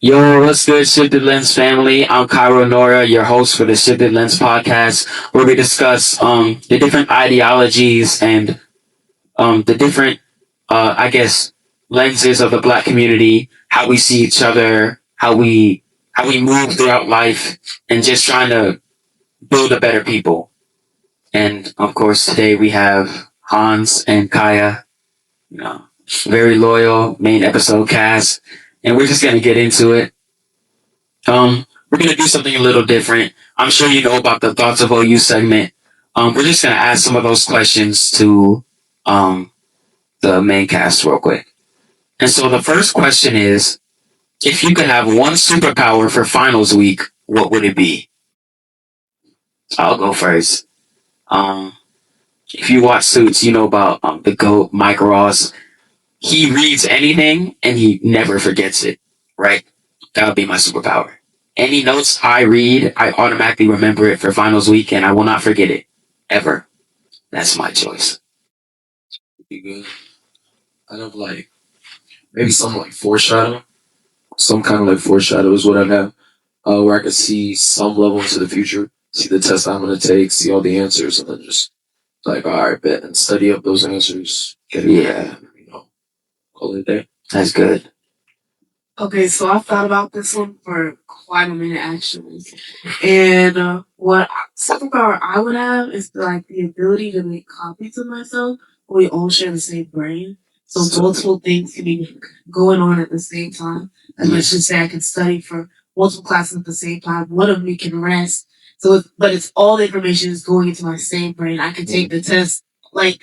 Yo, what's good, Shifted Lens family? I'm Cairo Nora, your host for the Shifted Lens podcast, where we discuss the different ideologies and the different I guess lenses of the Black community, how we see each other, how we move throughout life, and just trying to build a better people. And of course, today we have Hans and Kaya, you know, very loyal main episode cast, and we're just gonna get into it. We're gonna do something a little different. I'm sure you know about the Thoughts of OU segment. We're just gonna ask some of those questions to um the main cast real quick. And so the first question is, if you could have one superpower for finals week, what would it be? I'll go first. Um, if you watch Suits, you know about the GOAT, Mike Ross. He reads anything and he never forgets it, right? That would be my superpower. Any notes I read, I automatically remember it for finals week and I will not forget it. Ever. That's my choice. Be good. I have maybe something like foreshadow. Some kind of like foreshadow is what I'd have. Where I could see some level into the future, see the test I'm gonna take, see all the answers, and then just like, all right, bet, and study up those answers. Get it, Yeah, call it a day. that's good. Okay, so I've thought about this one for quite a minute actually. And what superpower I would have is like the ability to make copies of myself. We all share the same brain, so multiple things can be going on at the same time. And let's just say I can study for multiple classes at the same time. One of me can rest. But it's all the information is going into my same brain. I can take the test. Like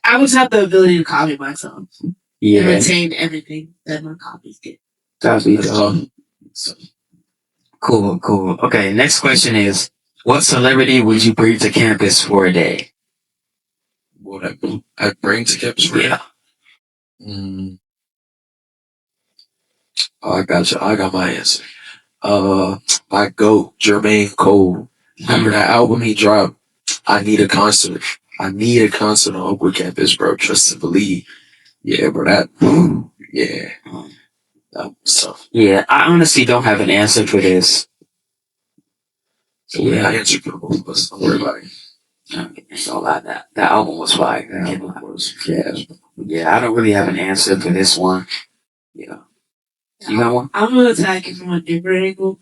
I would have the ability to copy myself and Yeah, retain everything that my copies get. that'd be dope. Cool, cool. Okay, next question is, what celebrity would you bring to campus for a day? What I bring to campus for Yeah. Oh, I got you. I got my answer. My GOAT, Jermaine Cole. Remember that album he dropped? I need a concert. I need a concert on Oakwood campus, bro. Trust and believe. Yeah, bro. Yeah. That was tough. Yeah, I honestly don't have an answer for this. So yeah, I answered for both of us. Don't worry about it. So that album was fire. That album was gas. Yeah, I don't really have an answer for this one. Yeah. You got one? I'm gonna attack it from a different angle.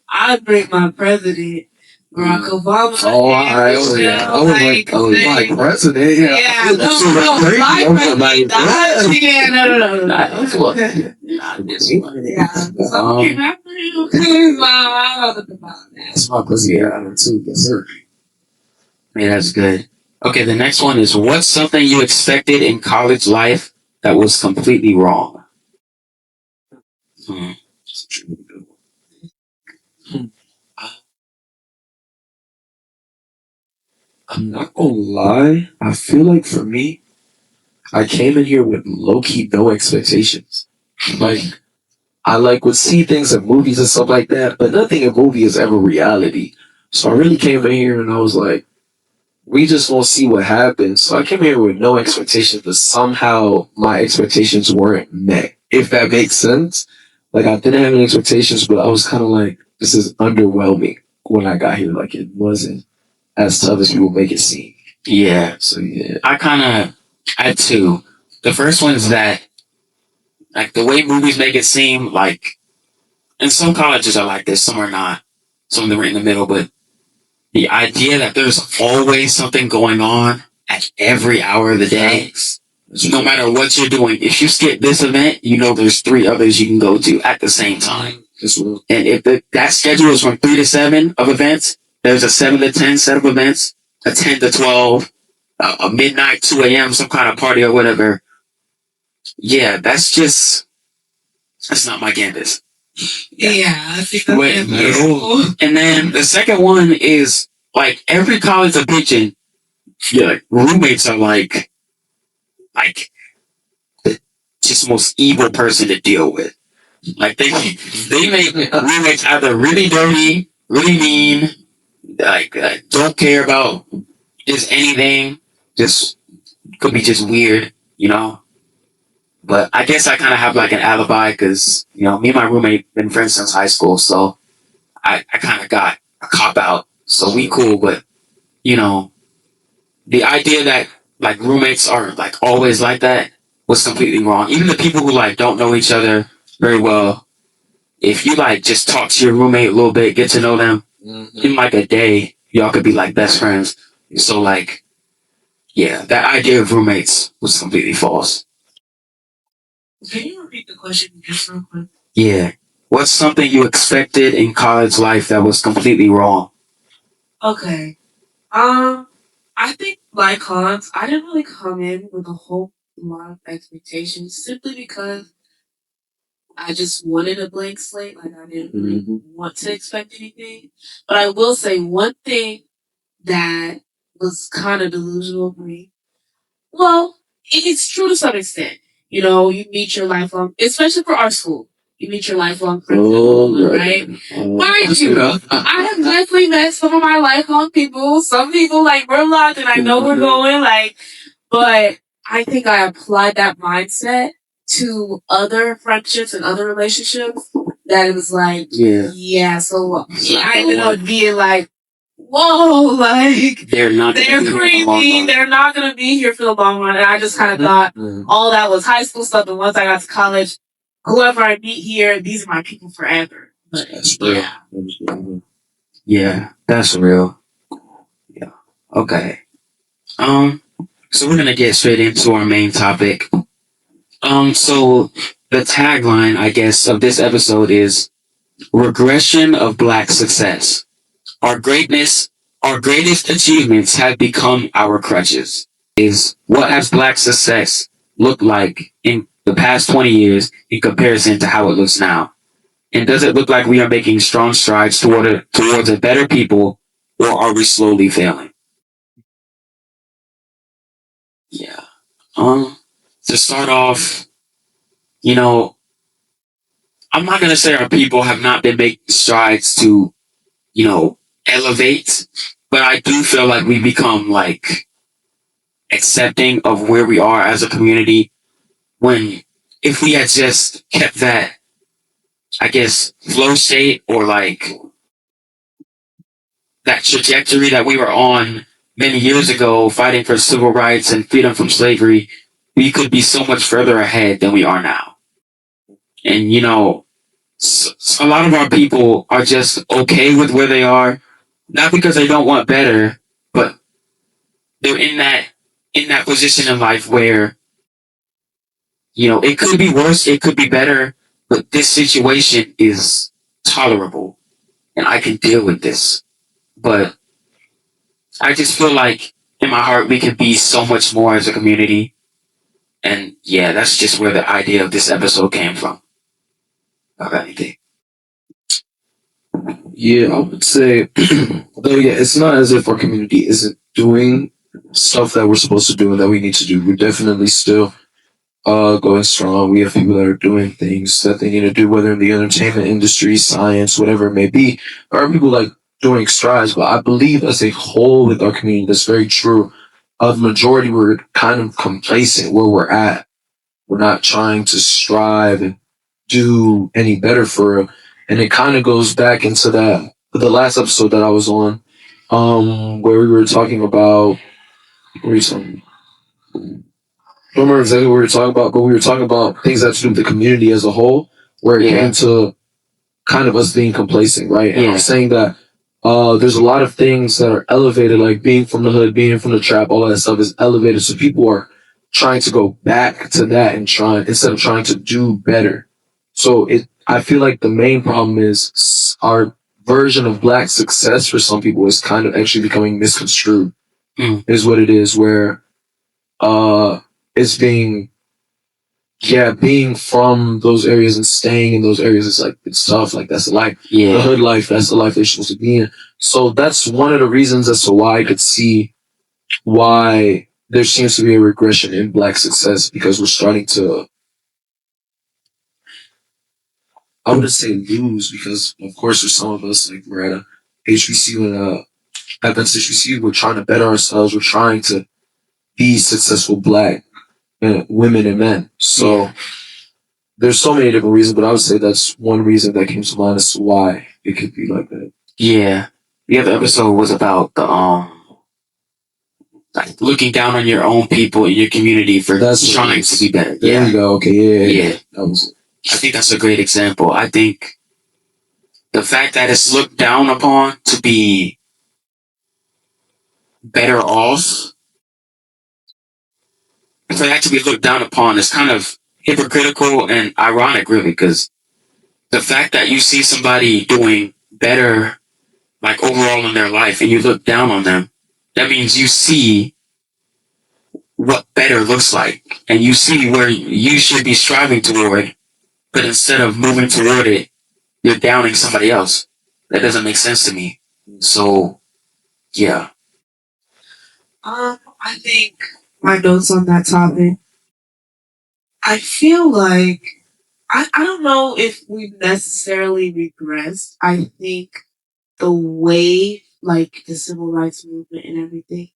I'd bring my president, Barack Obama. Oh, all right. Oh, yeah. I was like, my president. Yeah. Yeah, no, my president. Yeah, no. That's what. Yeah, something happened. I don't know about that. That's my pussy out too. Yes, sir. Yeah, that's good. Okay, the next one is, what's something you expected in college life that was completely wrong? That's a really good one. I'm not gonna lie. I feel like for me, I came in here with low key no expectations. Like I would see things in movies and stuff like that, but nothing in movie is ever reality. So I really came in here and I was like, we just won't see what happens. So I came here with no expectations, but somehow my expectations weren't met. If that makes sense. Like I didn't have any expectations, but I was kind of like, this is underwhelming when I got here. Like it wasn't as tough as people make it seem. Yeah. So yeah. I had two. The first one is that, like, the way movies make it seem, like, and some colleges are like this, some are not. Some of them are in the middle, but the idea that there's always something going on at every hour of the day, no matter what you're doing. If you skip this event, you know there's three others you can go to at the same time. And if that schedule is from 3 to 7 of events, there's a 7 to 10 set of events, a 10 to 12, a midnight, 2 a.m., some kind of party or whatever. Yeah, that's not my campus. Yeah, I think that's And then the second one is, like, every college I'm pitching, yeah, roommates are like the just most evil person to deal with. Like they make roommates either really dirty, really mean, like don't care about just anything, just could be just weird, you know. But I guess I kind of have like an alibi because, me and my roommate been friends since high school. So I kind of got a cop out. So we cool. But, you know, the idea that like roommates are like always like that was completely wrong. Even the people who like don't know each other very well, if you like just talk to your roommate a little bit, get to know them in like a day, y'all could be like best friends. So like, yeah, that idea of roommates was completely false. Can you repeat the question just real quick? Yeah. What's something you expected in college life that was completely wrong? Okay. I think like Hans, I didn't really come in with a whole lot of expectations simply because I just wanted a blank slate. Like I didn't really want to expect anything. But I will say one thing that was kind of delusional for me. Well, it's true to some extent. You meet your lifelong, especially for our school. You meet your lifelong friends, right? Mind you, I have definitely met some of my lifelong people. Some people like we're locked, and I know we're going but I think I applied that mindset to other friendships and other relationships. That it was like, yeah. So I ended up being like, whoa, like they're crazy. They're not gonna be here for the long run. And I just kind of thought all that was high school stuff. And once I got to college, whoever I meet here, these are my people forever. But that's real. Yeah, that's real. Yeah. Okay. So we're gonna get straight into our main topic. So the tagline, I guess, of this episode is regression of black success. Our greatness, our greatest achievements have become our crutches. Is what has black success looked like in the past 20 years in comparison to how it looks now? And does it look like we are making strong strides towards a better people, or are we slowly failing? Yeah. To start off, you know, I'm not gonna say our people have not been making strides to, elevate, but I do feel like we become like accepting of where we are as a community when if we had just kept that, I guess, flow state or like that trajectory that we were on many years ago, fighting for civil rights and freedom from slavery, we could be so much further ahead than we are now. And, a lot of our people are just okay with where they are, not because they don't want better, but they're in that position in life where, it could be worse, it could be better, but this situation is tolerable and I can deal with this. But I just feel like in my heart we can be so much more as a community. And yeah, that's just where the idea of this episode came from. Of anything. Yeah, I would say, though, yeah, it's not as if our community isn't doing stuff that we're supposed to do and that we need to do. We're definitely still going strong. We have people that are doing things that they need to do, whether in the entertainment industry, science, whatever it may be. There are people like doing strides, but I believe as a whole with our community, that's very true. Of the majority, we're kind of complacent where we're at. We're not trying to strive and do any better for it. And it kind of goes back into the last episode that I was on, where we were talking about, what were you talking I don't remember exactly what we were talking about, but we were talking about things that have to do with the community as a whole, where it came to kind of us being complacent, right? And I was saying that there's a lot of things that are elevated, like being from the hood, being from the trap, all that stuff is elevated. So people are trying to go back to that and trying instead of trying to do better. So I feel like the main problem is our version of black success for some people is kind of actually becoming misconstrued. Is what it is, where uh it's being from those areas and staying in those areas is like it's tough. Like that's the life, the hood life. That's the life they're supposed to be in. So that's one of the reasons as to why I could see why there seems to be a regression in black success, because we're starting to, I wouldn't say lose, because of course there's some of us like we're at a HBCU and at this HBCU we're trying to better ourselves. We're trying to be successful black women and men. So there's so many different reasons, but I would say that's one reason that came to mind as to why it could be like that. Yeah. The other episode was about the like looking down on your own people in your community for That's trying to be better. There Yeah. you go. Okay, yeah. Yeah. That was it. I think that's a great example. I think the fact that it's looked down upon to be better off, for that to be looked down upon is kind of hypocritical and ironic, really, because the fact that you see somebody doing better, like overall in their life, and you look down on them, that means you see what better looks like, and you see where you should be striving toward, but instead of moving toward it, you're downing somebody else. That doesn't make sense to me. So, yeah. I think my notes on that topic. I feel like I don't know if we've necessarily regressed. I think the way like the civil rights movement and everything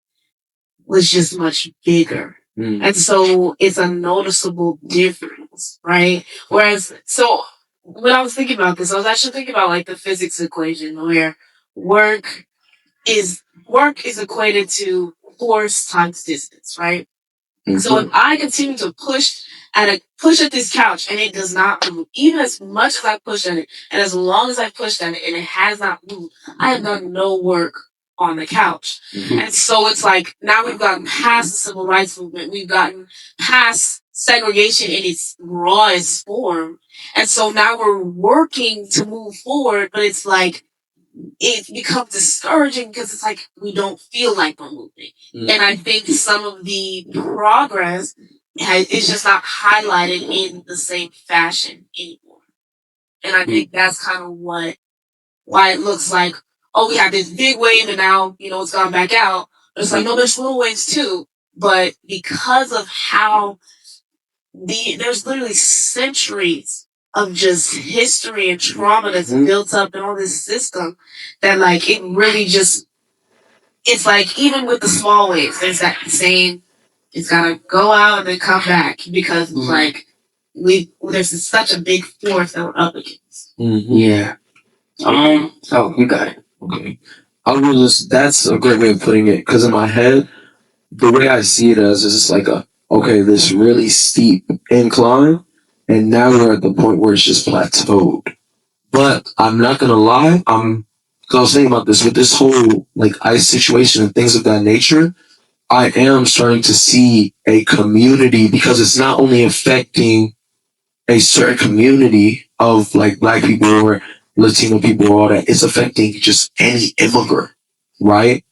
was just much bigger. And so it's a noticeable difference, right? Whereas, so when I was thinking about this, I was actually thinking about like the physics equation where work work is equated to force times distance, right? So if I continue to push at this couch and it does not move, even as much as I push at it, and as long as I pushed at it and it has not moved, I have done no work on the couch. And so it's like now we've gotten past the civil rights movement, we've gotten past segregation in its rawest form. And so now we're working to move forward, but it's like it becomes discouraging because it's like we don't feel like we're moving. And I think some of the progress is just not highlighted in the same fashion anymore. And I think that's kind of why it looks like, oh, we have this big wave and now, it's gone back out. But it's like, no, there's little waves too. But because of how there's literally centuries of just history and trauma that's built up in all this system that like it really just it's like even with the small waves there's that same it's gotta go out and then come back because it's like there's such a big force that we're up against. Yeah. Oh, you got it. Okay. That's a great way of putting it, because in my head, the way I see it as is just like okay, this really steep incline, and now we're at the point where it's just plateaued. But I'm not gonna lie, cause I was thinking about this with this whole like ice situation and things of that nature. I am starting to see a community, because it's not only affecting a certain community of like black people or Latino people or all that, it's affecting just any immigrant, right?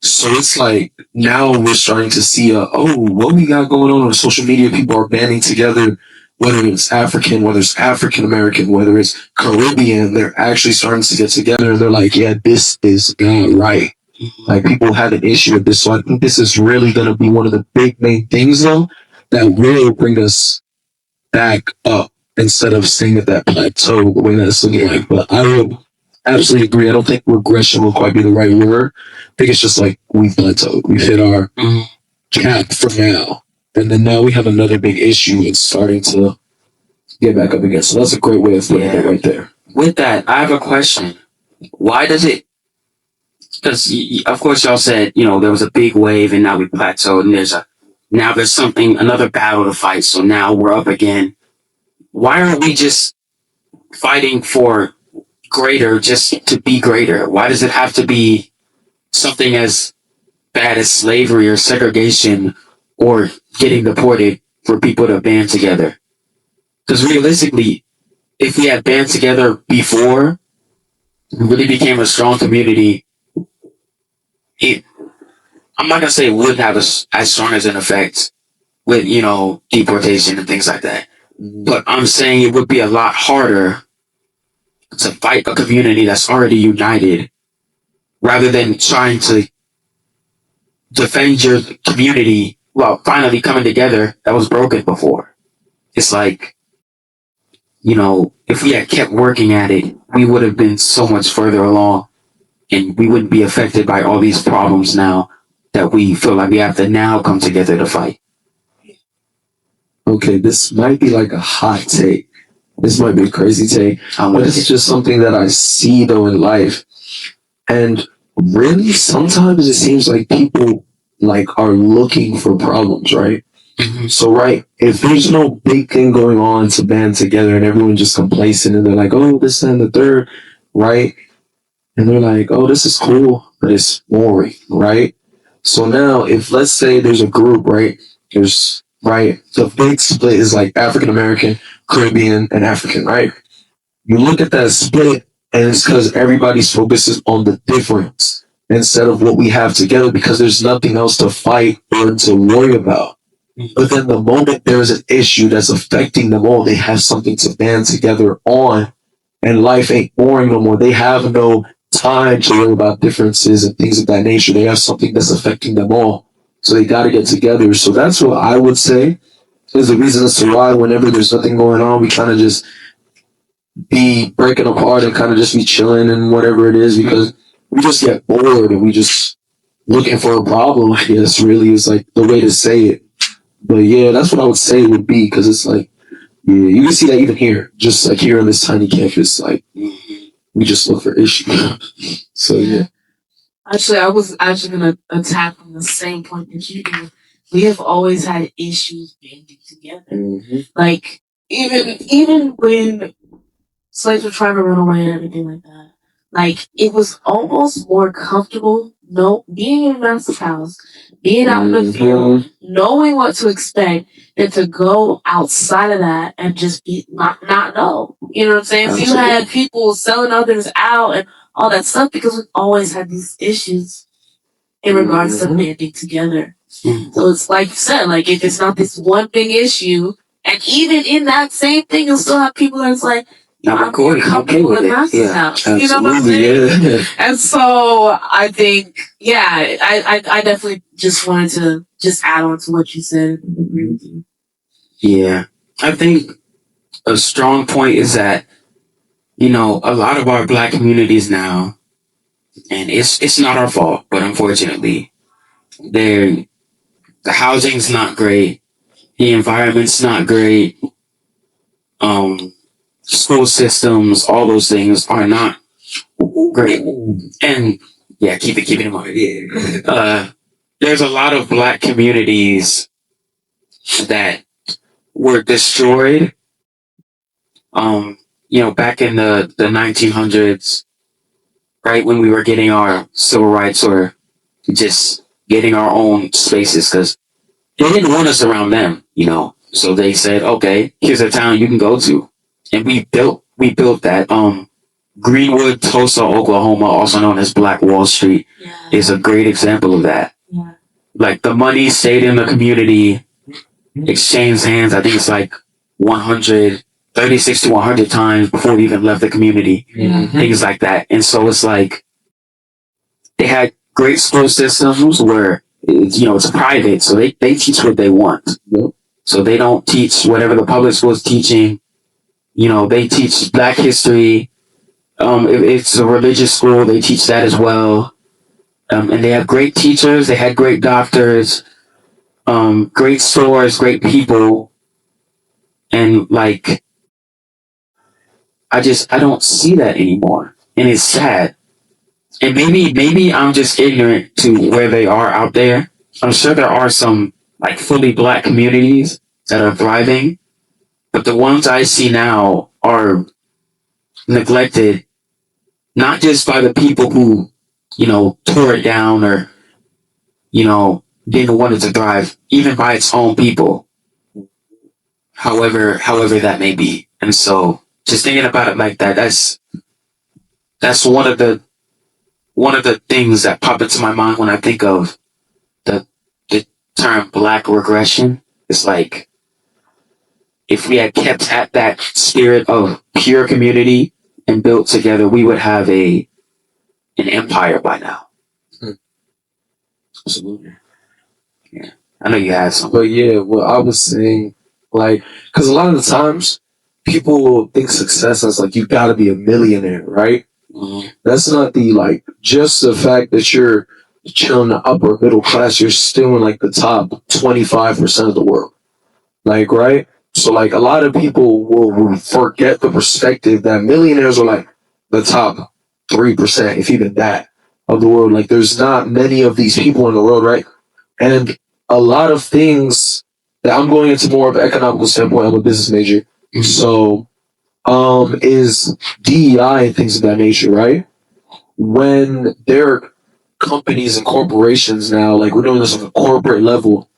So it's like now we're starting to see what we got going on social media. People are banding together, whether it's African, whether it's African American, whether it's Caribbean. They're actually starting to get together and they're like, yeah, this is not right. Like people had an issue with this. So I think this is really going to be one of the big main things though that will bring us back up instead of staying at that plateau the way that's looking like. But I would absolutely agree. I don't think regression will quite be the right word. I think it's just like we've plateaued. We've hit our cap for now. And then now we have another big issue. It's starting to get back up again. So that's a great way of putting it right there. With that, I have a question. Why does it? Because of course y'all said there was a big wave and now we plateaued and now there's another battle to fight. So now we're up again. Why aren't we just fighting for greater just to be greater? Why does it have to be something as bad as slavery or segregation or getting deported for people to band together? Because realistically, if we had band together before, we really became a strong community, I'm not gonna say it would have as strong as an effect with deportation and things like that, but I'm saying it would be a lot harder to fight a community that's already united rather than trying to defend your community while finally coming together that was broken before. It's like, if we had kept working at it, we would have been so much further along and we wouldn't be affected by all these problems now that we feel like we have to now come together to fight. okay, this might be like a hot take. This might be a crazy take, but it's just something that I see though in life. And really, sometimes it seems like people like are looking for problems, right? So, right, if there's no big thing going on to band together and everyone just complacent and they're like, oh, this and the third, right? And they're like, oh, this is cool, but it's boring, right? So now, if let's say there's a group, right? There's, right, the big split is like African American, Caribbean, and African, right? You look at that split, and it's because everybody's focuses on the difference instead of what we have together because there's nothing else to fight or to worry about. But then the moment there's an issue that's affecting them all, they have something to band together on, and life ain't boring no more. They have no time to worry about differences and things of that nature. They have something that's affecting them all. So they got to get together. So that's what I would say is the reason as to why whenever there's nothing going on, we kind of just be breaking apart and kind of just be chilling and whatever it is because we just get bored and we just looking for a problem. I guess really is like the way to say it. But yeah, that's what I would say it would be because it's like, yeah, you can see that even here, just like here on this tiny campus, like we just look for issues. So yeah. Actually, I was actually gonna attack on the same point that you did. We have always had issues banding together. Like even when slaves were trying to run away and everything like that. Like it was almost more comfortable, being in a master's house, being out in the field, knowing what to expect, than to go outside of that and just be not know. You know what I'm saying? So you had people selling others out and all that stuff because we always had these issues in regards to banding together. So it's like you said, like if it's not this one big issue, and even in that same thing, you'll still have people that's like, I'm okay with it. Yeah, you know what I'm saying? Yeah. And so I think, yeah, I definitely just wanted to just add on to what you said. I agree with you. Yeah. I think a strong point is that, a lot of our black communities now, and it's not our fault, but unfortunately, the housing's not great, the environment's not great, school systems, all those things are not great. And yeah, keep it in mind. Yeah. There's a lot of black communities that were destroyed. Back in the 1900s, right when we were getting our civil rights or just getting our own spaces, because they didn't want us around them. So they said, okay, here's a town you can go to, and we built that. Greenwood, Tulsa, Oklahoma, also known as Black Wall Street, is a great example of that. Yeah. Like the money stayed in the community, exchanged hands. I think it's like 136 to 100 times before we even left the community. Things like that. And so it's like they had great school systems where it's private, so they teach what they want. So they don't teach whatever the public school is teaching. They teach Black history. If it's a religious school, they teach that as well. And they have great teachers. They had great doctors, great stores, great people. And like, I don't see that anymore. And it's sad. And maybe I'm just ignorant to where they are out there. I'm sure there are some like fully Black communities that are thriving, but the ones I see now are neglected, not just by the people who, tore it down or, didn't want it to thrive, even by its own people, however that may be. And so just thinking about it like that, that's one of the things that pop into my mind when I think of the term Black regression. It's like if we had kept at that spirit of pure community and built together, we would have an empire by now. Absolutely. Yeah. I know you had some. But yeah, what I was saying, like, because a lot of the times people will think success as like you got to be a millionaire, right? That's not just the fact that you're chilling in the upper middle class. You're still in like the top 25% of the world. Like, right? So, like, a lot of people will forget the perspective that millionaires are like the top 3%, if even that, of the world. Like, there's not many of these people in the world, right? And a lot of things that I'm going into more of an economical standpoint. I'm a business major. So, is DEI and things of that nature, right? When there are companies and corporations now, like we're doing this on a corporate level,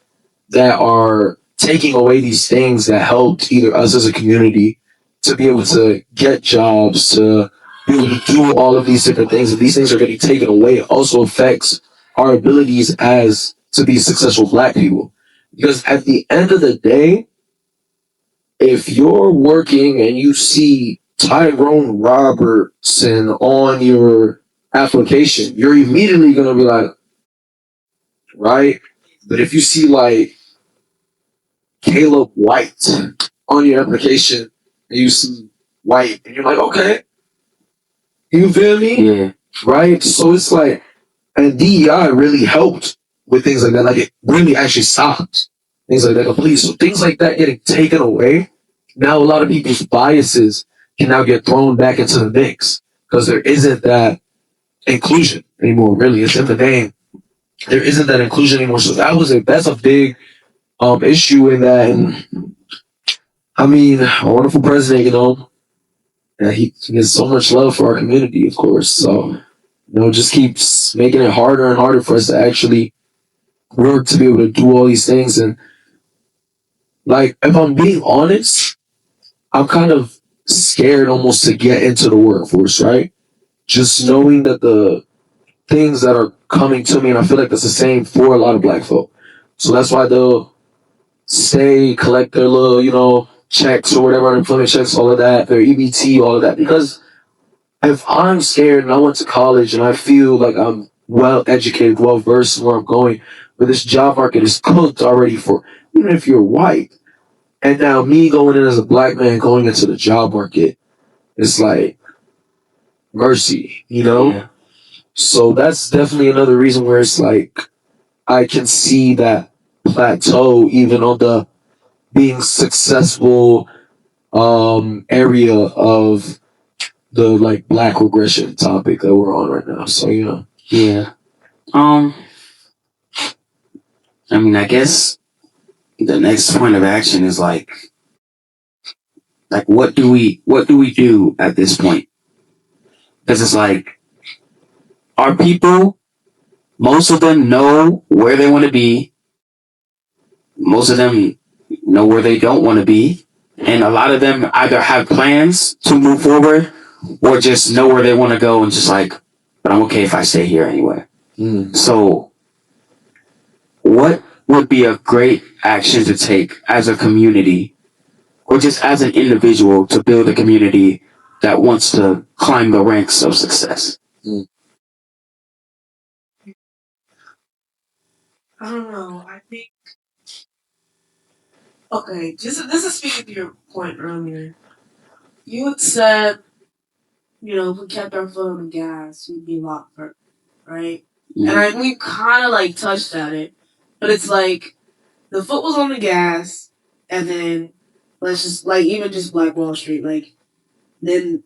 that are taking away these things that helped either us as a community to be able to get jobs, to be able to do all of these different things, and these things are getting taken away, it also affects our abilities as to be successful black people. Because at the end of the day, if you're working and you see Tyrone Robertson on your application, you're immediately gonna be like, right? But if you see like Caleb White on your application and you see White and you're like, okay, you feel me? Yeah. Right? So it's like, and DEI really helped with things like that. Like it really actually stopped things like that completely. So things like that getting taken away, now a lot of people's biases can now get thrown back into the mix because there isn't that inclusion anymore. Really, it's in the name. There isn't that inclusion anymore. So that's a big issue in that. And I mean, a wonderful president, and he gets so much love for our community, of course. So, just keeps making it harder and harder for us to actually work to be able to do all these things. And like, if I'm being honest, I'm kind of scared almost to get into the workforce, right? Just knowing that the things that are coming to me, and I feel like that's the same for a lot of black folk. So that's why they'll stay, collect their little, checks or whatever, unemployment checks, all of that, their EBT, all of that. Because if I'm scared and I went to college and I feel like I'm well educated, well versed in where I'm going, but this job market is cooked already for, even if you're white. And now me going in as a black man going into the job market, it's like mercy, Yeah. So that's definitely another reason where it's like I can see that plateau even on the being successful area of the like black regression topic that we're on right now. So Yeah. I mean, I guess the next point of action is like what do we do at this point? Because it's like our people, most of them know where they want to be. Most of them know where they don't want to be. And a lot of them either have plans to move forward or just know where they want to go and just like, but I'm okay if I stay here anyway. So what would be a great action to take as a community or just as an individual to build a community that wants to climb the ranks of success? I don't know. I think okay. Just this is speaking to your point earlier. You had said, if we kept our foot on the gas, we'd be a lot further, right? And we kind of like touched at it, but it's like the foot was on the gas, and then let's just like even just Black Wall Street, like then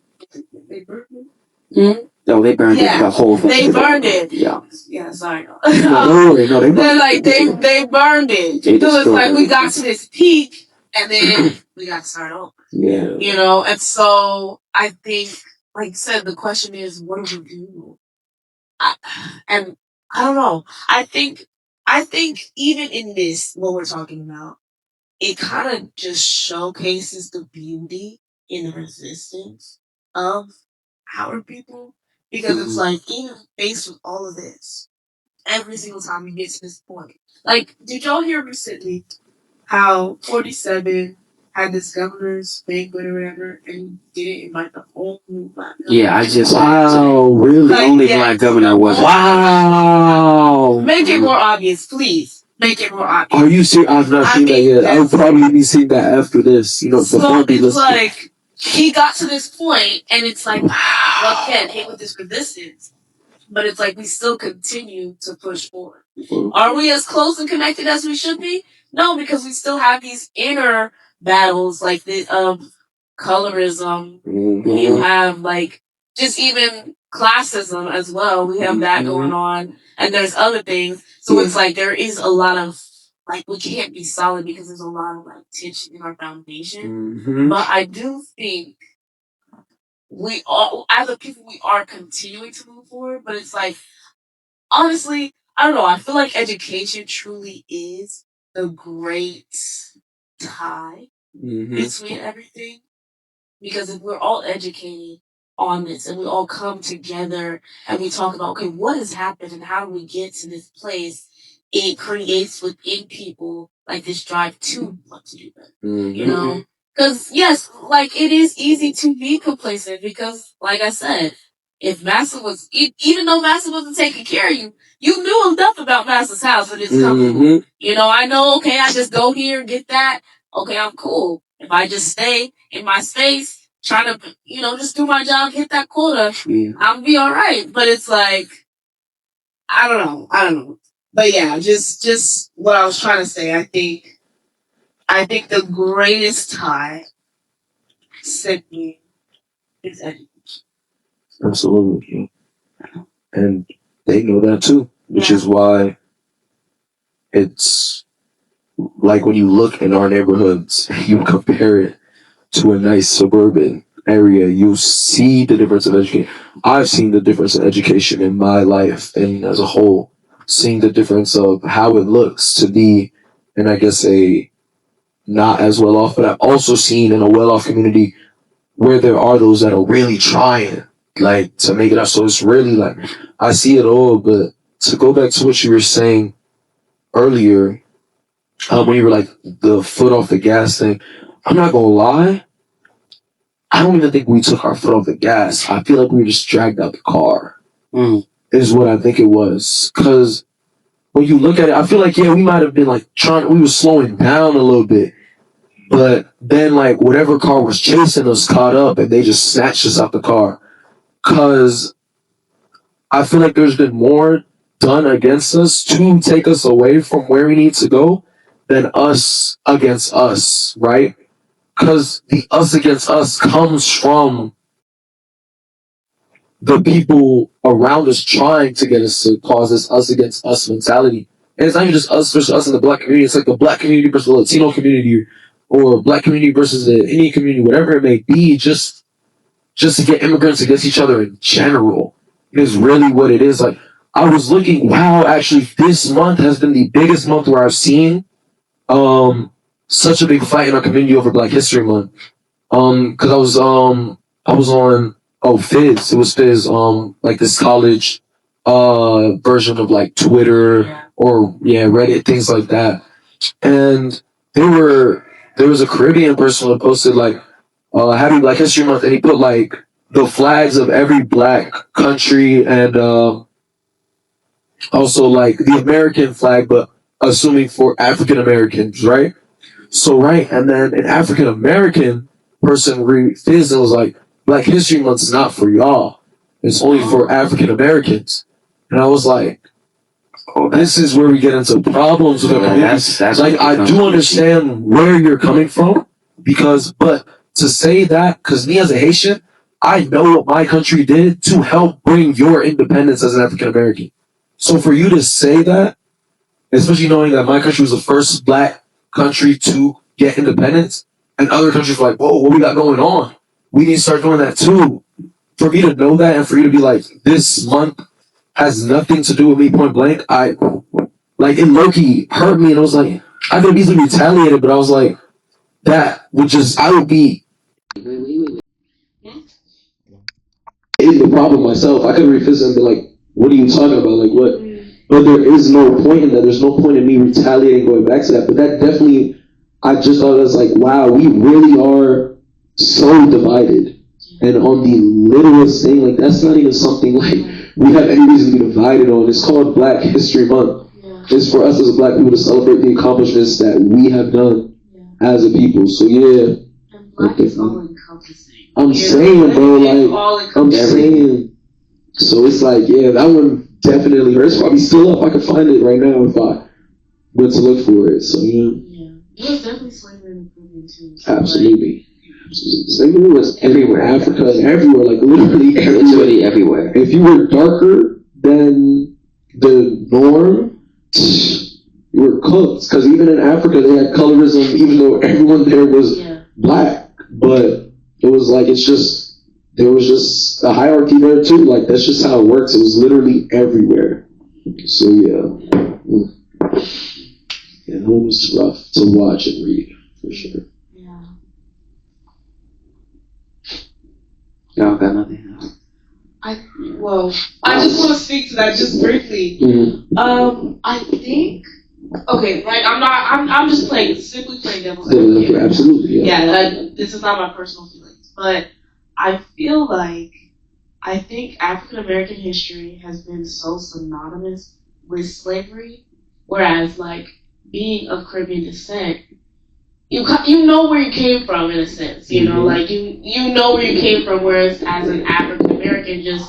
they burned it. No, they burned the whole thing. They burned it. Yeah. Yeah, sorry. no, they They're like they burned it. So it's like we got to this peak, and then we got to start over. Yeah. And so I think, like you said, the question is, what do we do? And I don't know. I think even in this, what we're talking about, it kind of just showcases the beauty in the resistance of our people. Because it's like, even faced with all of this, every single time we get to this point. Like, did y'all hear recently how 47 had this governor's banquet or whatever, and he didn't invite the whole new black governor? Yeah, I just Wow, really? the only black governor was Wow. Make it more obvious, please. Make it more obvious. Are you serious? I've not seen that yet. I'll probably be seeing that after this. So before we it's listen. like he got to this point, and it's like, well, again, hate with this resistance, but it's like we still continue to push forward. Are we as close and connected as we should be? No, because we still have these inner battles like the colorism. You have like just even classism as well. We have that going on, and there's other things. So it's like there is a lot of like we can't be solid because there's a lot of like tension in our foundation. But I do think we all, as a people, we are continuing to move forward. But it's like honestly, I don't know. I feel like education truly is the great tie between everything. Because if we're all educated on this and we all come together and we talk about, okay, what has happened and how do we get to this place, it creates within people like this drive to want to do better. You know? Because, yes, like it is easy to be complacent because, like I said, if Massa was, even though Massa wasn't taking care of you, you knew enough about Massa's house and it's comfortable. You know, I know, okay, I just go here and get that. Okay, I'm cool. If I just stay in my space, trying to, you know, just do my job, hit that quota, I'll be all right. But it's like, I don't know. But yeah, just what I was trying to say. I think the greatest tie simply is education. Absolutely. And they know that too, which is why it's like when you look in our neighborhoods, you compare it to a nice suburban area, you see the difference of education. I've seen the difference in education in my life and as a whole, seeing the difference of how it looks to be in, I guess, a not as well off, but I've also seen in a well off community where there are those that are really trying, like, to make it up. So it's really like, I see it all, but to go back to what you were saying earlier, when you were like the foot off the gas thing, I'm not gonna lie, I don't even think we took our foot off the gas. I feel like we just dragged out the car. Is what I think it was. Because when you look at it, I feel like, yeah, we might have been like we were slowing down a little bit. But then, like, whatever car was chasing us caught up and they just snatched us out the car. Because I feel like there's been more done against us to take us away from where we need to go than us against us, right? Because the us against us comes from the people around us trying to get us to cause this us against us mentality. And it's not even just us versus us in the black community. It's like the black community versus the Latino community or black community versus the Indian community, whatever it may be, just to get immigrants against each other in general is really what it is. Like, I was looking, wow, actually this month has been the biggest month where I've seen such a big fight in our community over Black History Month. Cause I was on Fizz. It was Fizz, like this college version of like Twitter or Reddit, things like that. And there was a Caribbean person who posted like Happy Black History Month, and he put like the flags of every black country and also like the American flag, but assuming for African Americans, right? So right, and then an African American person refused and was like, Black History Month is not for y'all. It's only for African Americans. And I was like, oh, this is where we get into problems with our communities. Like, I do understand where you're coming from, but to say that, because me as a Haitian, I know what my country did to help bring your independence as an African American. So for you to say that, especially knowing that my country was the first black country to get independence, and other countries were like, whoa, what we got going on? We need to start doing that too. For me to know that and for you to be like, this month has nothing to do with me point blank, it low-key hurt me, and it was like, I could have easily retaliated, but I was like, I would be in the problem myself. I could have refused and be like, what are you talking about? Like, what? But there is no point in that. There's no point in me retaliating, going back to that. But that definitely, I just thought it was like, wow, we really are so divided. And on the littlest thing, like, that's not even something like we have any reason to be divided on. It's called Black History Month. It's for us as black people to celebrate the accomplishments that we have done as a people. So yeah. And black is all encompassing. I'm saying, bro, like, I'm saying. So it's like, yeah, that one definitely hurts. It's probably still up. I can find it right now if I went to look for it. So Yeah, it was definitely slavery in the Caribbean too. So absolutely. Slavery was everywhere, Africa and everywhere, like literally everywhere. If you were darker than the norm, you were cooked. Because even in Africa, they had colorism, even though everyone there was black. But it was like there was just a hierarchy there too. Like that's just how it works. It was literally everywhere. So yeah, it was rough to watch and read for sure. Y'all got nothing else? I just want to speak to that just briefly. I think like I'm just simply playing devil's advocate. Absolutely. Yeah, this is not my personal feelings, but I feel like I think African American history has been so synonymous with slavery, whereas like being of Caribbean descent, you know where you came from in a sense, you know, like you know where you came from, whereas as an African American, just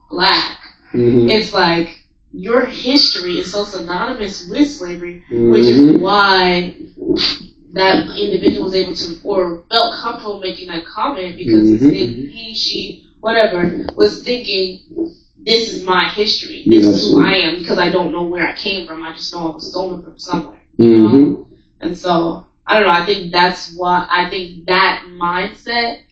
black, it's like your history is so synonymous with slavery, which is why that individual was able to or felt comfortable making that comment because he, she, whatever, was thinking, this is my history, this is who I am, because I don't know where I came from, I just know I was stolen from somewhere. You know? And so I don't know, I think that's why, I think that mindset,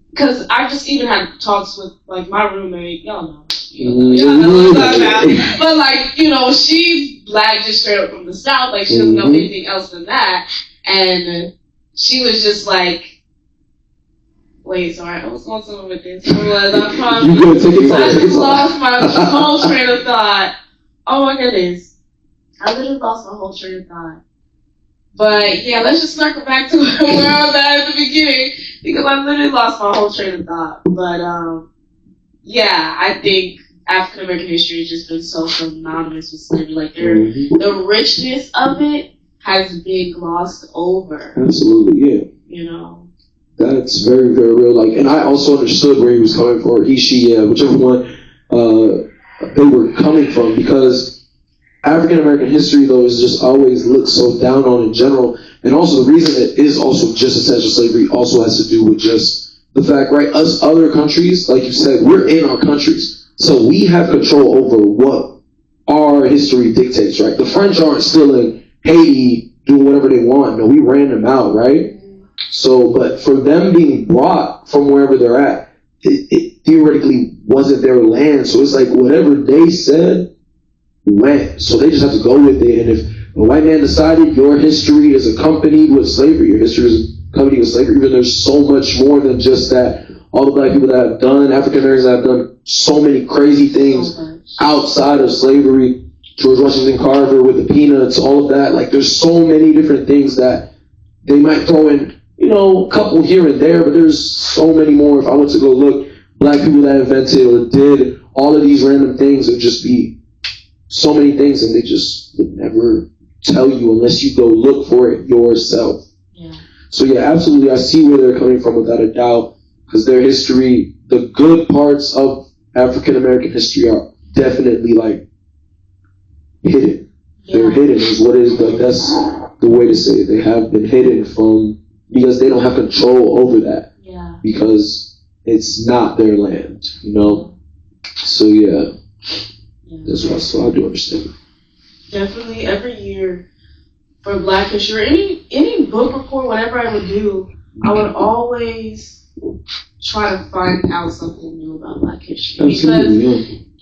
because I just even had talks with, like, my roommate, y'all know what I'm talking about, but, like, you know, she's black, just straight up from the South, like, she doesn't know anything else than that, and she was just like, wait, sorry, I was going somewhere with this, I promise, I just lost my whole train of thought. Oh my goodness, I literally lost my whole train of thought. But yeah, let's just circle back to where I was at the beginning because I literally lost my whole train of thought. But yeah, I think African American history has just been so synonymous with slavery. Like the richness of it has been glossed over. Absolutely, yeah. You know, that's very, very real. Like, and I also understood where he was coming from, or he, she, whichever one they were coming from, because African American history, though, is just always looked so down on in general. And also the reason it is also just essential slavery also has to do with just the fact, right, us other countries, like you said, we're in our countries. So we have control over what our history dictates, right? The French aren't still in Haiti doing whatever they want. No, we ran them out, right? So, but for them being brought from wherever they're at, it theoretically wasn't their land. So it's like whatever they said went. So they just have to go with it. And if a white man decided your history is accompanied with slavery, your history is accompanied with slavery, even there's so much more than just that. All the black people that have done, African Americans that have done so many crazy things outside of slavery, George Washington Carver with the peanuts, all of that. Like there's so many different things that they might throw in, you know, a couple here and there, but there's so many more. If I went to go look, black people that invented or did all of these random things, it would just be so many things, and they just would never tell you unless you go look for it yourself. Yeah. So yeah, absolutely, I see where they're coming from without a doubt, because their history, the good parts of African American history are definitely like hidden. Yeah. They're hidden is what is like, that's the way to say it. They have been hidden from, because they don't have control over that. Yeah. Because it's not their land, you know? So yeah. That's what I do understand. Definitely every year for Black History, any book report, whatever I would do, I would always try to find out something new about Black history. Because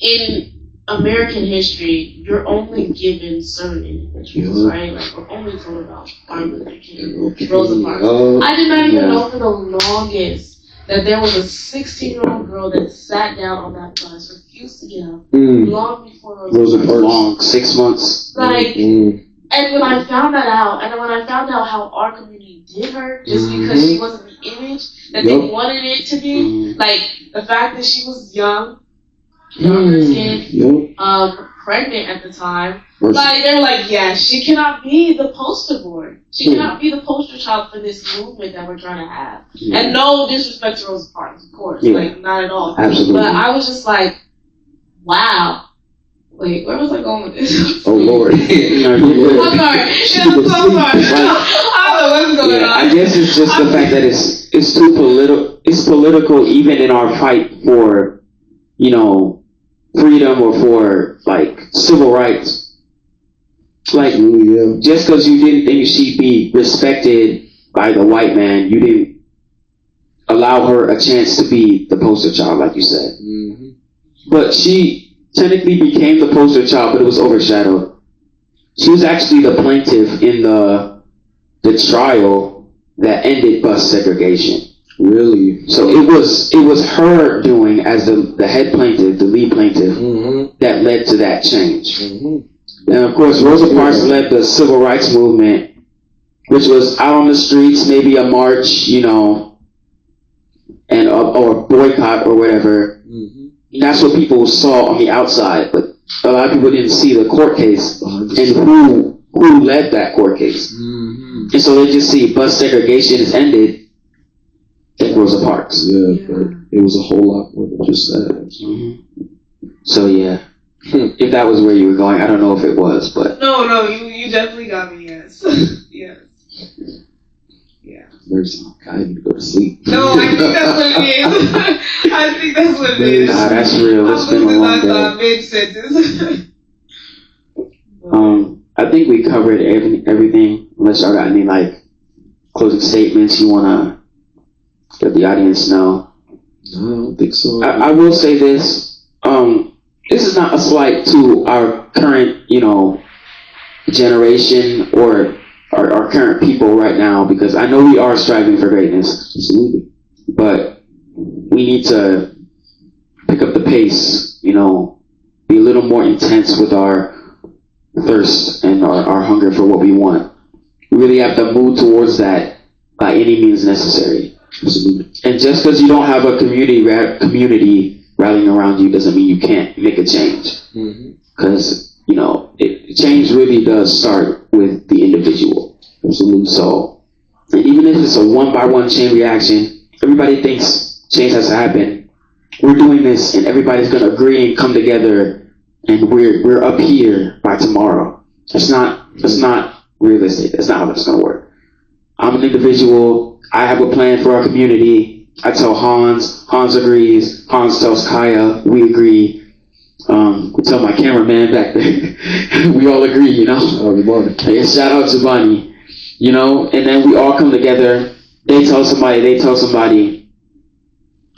in American history, you're only given certain individuals, right? Like we're only told about Martin Luther King, Rosa Parks. I did not even know for the longest that there was a 16-year-old girl that sat down on that bus, refused to get up, long before Rosa Parks. Long, 6 months. Like, and when I found that out, and when I found out how our community did her, just because she wasn't the image that they wanted it to be, like the fact that she was younger kid, pregnant at the time, like they were like, yeah, she cannot be the poster boy. She cannot be the poster child for this movement that we're trying to have. And no disrespect to Rosa Parks, of course, like not at all. Absolutely. But I was just like, wow, Wait, where was I going with this? Oh Lord. I'm sorry. Yeah, I'm so sorry. I don't know what's going on. I guess it's just the fact that it's too political. It's political even in our fight for, freedom or for like civil rights. Like just because you didn't think she'd be respected by the white man, you didn't allow her a chance to be the poster child, like you said. Mm-hmm. But she technically became the poster child, but it was overshadowed. She was actually the plaintiff in the trial that ended bus segregation. Really? So it was her doing as the head plaintiff, the lead plaintiff, that led to that change. And of course, Rosa Parks led the civil rights movement, which was out on the streets, maybe a march, and or boycott or whatever. That's what people saw on the outside, but a lot of people didn't see the court case and who led that court case. And so they just see bus segregation is ended in Rosa Parks. Yeah, but it was a whole lot more than just that. So yeah, if that was where you were going, I don't know if it was, but No, you definitely got me. Yes, yes. Yeah. I need to go to sleep. No, I think that's what it is. I think that's what it is. Nah, that's real. It's been a long day. Mid-sentence. I think we covered everything. Unless y'all got any closing statements you wanna let the audience know. No, I don't think so. I will say this. This is not a slight to our current, generation or our current people right now, because I know we are striving for greatness. Absolutely. But we need to pick up the pace, be a little more intense with our thirst and our hunger for what we want. We really have to move towards that by any means necessary. Absolutely. And just because you don't have a community rallying around you doesn't mean you can't make a change. Because, change really does start with the individual. Absolutely. So, and even if it's a one-by-one chain reaction, everybody thinks change has to happen. We're doing this, and everybody's going to agree and come together, and we're up here by tomorrow. That's not realistic. That's not how that's going to work. I'm an individual. I have a plan for our community. I tell Hans agrees. Hans tells Kaya, we agree. We tell my cameraman back there, we all agree, Yeah, shout out to Bonnie, and then we all come together. They tell somebody.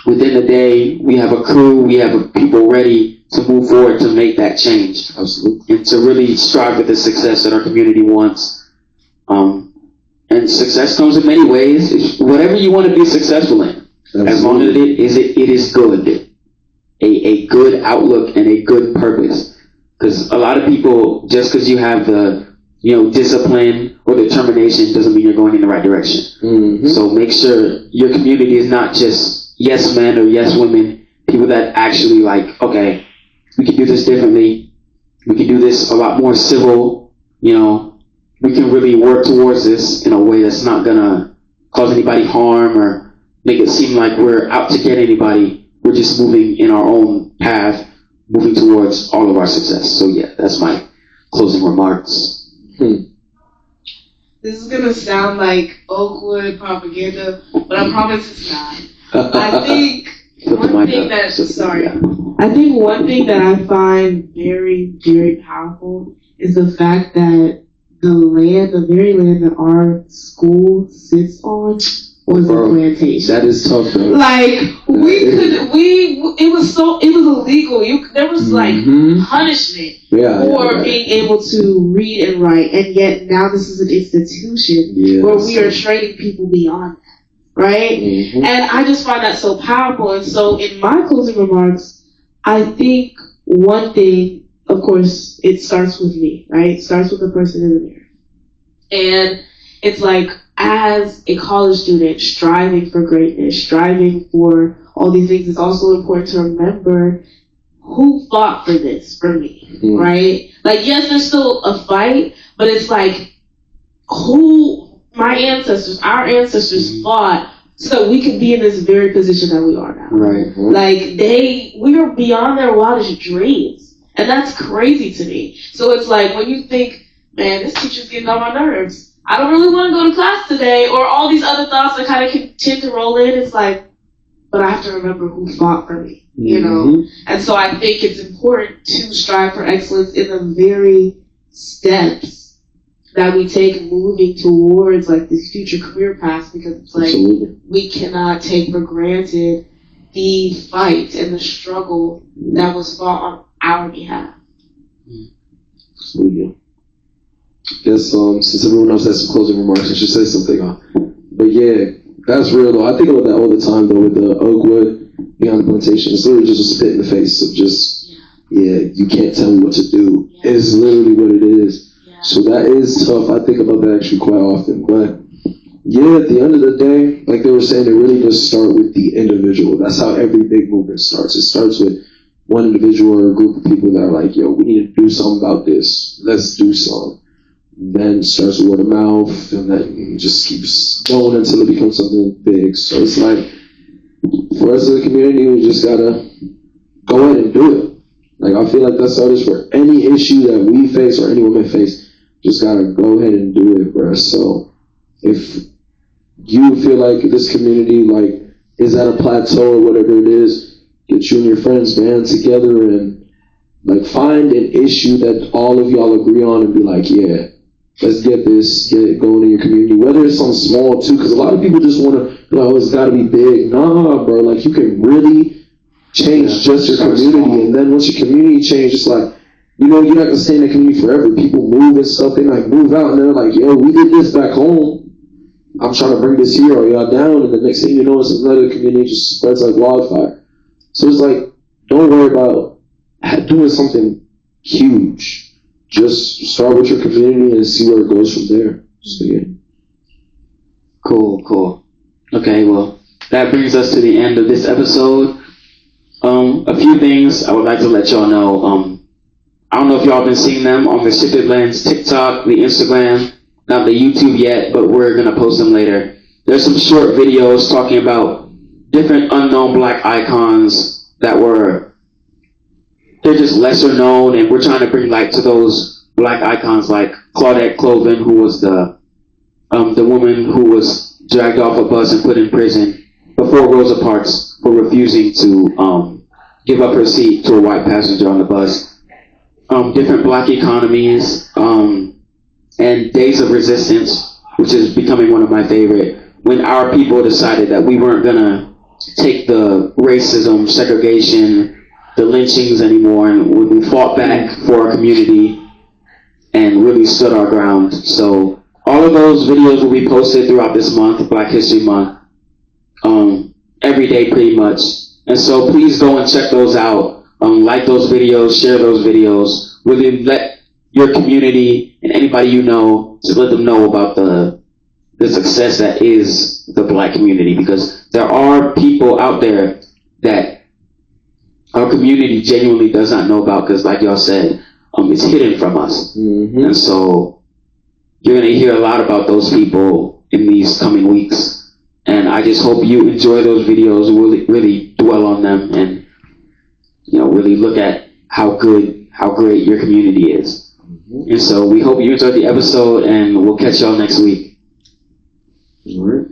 Within the day, we have a crew, we have people ready to move forward to make that change. Absolutely. And to really strive for the success that our community wants. And success comes in many ways. It's whatever you want to be successful in. Absolutely. As long as it is good. A good outlook and a good purpose. Because a lot of people, just because you have the discipline or determination doesn't mean you're going in the right direction. So make sure your community is not just yes men or yes women, people that actually okay, we can do this differently. We can do this a lot more civil, we can really work towards this in a way that's not gonna cause anybody harm or make it seem like we're out to get anybody. We're just moving in our own path, moving towards all of our success. So yeah, that's my closing remarks. This is going to sound like Oakwood propaganda, but I promise it's not. I think one thing that I find very, very powerful is the fact that the very land that our school sits on was a plantation. That is tough, though. It was illegal. There was punishment for being able to read and write, and yet now this is an institution where we are training people beyond that, right? And I just find that so powerful. And so in my closing remarks, I think one thing, of course, it starts with me, right? It starts with the person in the mirror. And it's as a college student striving for greatness, striving for all these things, it's also important to remember who fought for this for me, right? Yes, there's still a fight, but it's who our ancestors fought so that we could be in this very position that we are now. Right. We are beyond their wildest dreams. And that's crazy to me. So it's like when you think, man, this teacher's getting on my nerves. I don't really want to go to class today, or all these other thoughts that kind of can tend to roll in. It's like, but I have to remember who fought for me, you know? And so I think it's important to strive for excellence in the very steps that we take moving towards like this future career path, because it's like we cannot take for granted the fight and the struggle that was fought on our behalf. Absolutely. Guess since everyone else has some closing remarks, I should say something. But yeah, that's real though. I think about that all the time though with the Oakwood Beyond the Plantation. It's literally just a spit in the face of just, you can't tell me what to do. It's literally what it is. So that is tough. I think about that actually quite often. But yeah, at the end of the day, like they were saying, it really does start with the individual. That's how every big movement starts. It starts with one individual or a group of people that are like, yo, we need to do something about this. Let's do something. Then starts word of mouth, and then it just keeps going until it becomes something big. So it's like, for us as a community, we just gotta go ahead and do it. Like, I feel like that's how it is for any issue that we face or anyone may face. Just gotta go ahead and do it, bro. So if you feel like this community, like, is at a plateau or whatever it is, get you and your friends band together and, like, find an issue that all of y'all agree on and be like, yeah, let's get it going in your community. Whether it's something small, too, because a lot of people just want to be like, oh, it's got to be big. Nah, bro, like, you can really change just your community. And then once your community changes, it's like, you know, you're not going to stay in the community forever. People move and stuff. They, like, move out, and they're like, yo, we did this back home. I'm trying to bring this here. Are y'all down? And the next thing you know, it's another community just spreads like wildfire. So it's like, don't worry about doing something huge. Just start with your community and see where it goes from there. So, yeah. Cool. Okay, well, that brings us to the end of this episode. A few things I would like to let y'all know. I don't know if y'all been seeing them on the Shifted Lens TikTok, the Instagram, not the YouTube yet, but we're going to post them later. There's some short videos talking about different unknown black icons that they're just lesser known, and we're trying to bring light to those black icons like Claudette Colvin, who was the woman who was dragged off a bus and put in prison before Rosa Parks for refusing to give up her seat to a white passenger on the bus. Different black economies, and Days of Resistance, which is becoming one of my favorite, when our people decided that we weren't gonna take the racism, segregation, the lynchings anymore, and when we fought back for our community and really stood our ground. So all of those videos will be posted throughout this month, Black History Month, every day pretty much. And so please go and check those out. Like those videos, share those videos, really let your community and anybody you know, just let them know about the success that is the black community, because there are people out there that our community genuinely does not know about, because like y'all said, it's hidden from us. Mm-hmm. And so you're going to hear a lot about those people in these coming weeks. And I just hope you enjoy those videos, really dwell on them, and really look at how great your community is. Mm-hmm. And so we hope you enjoyed the episode, and we'll catch y'all next week. All right.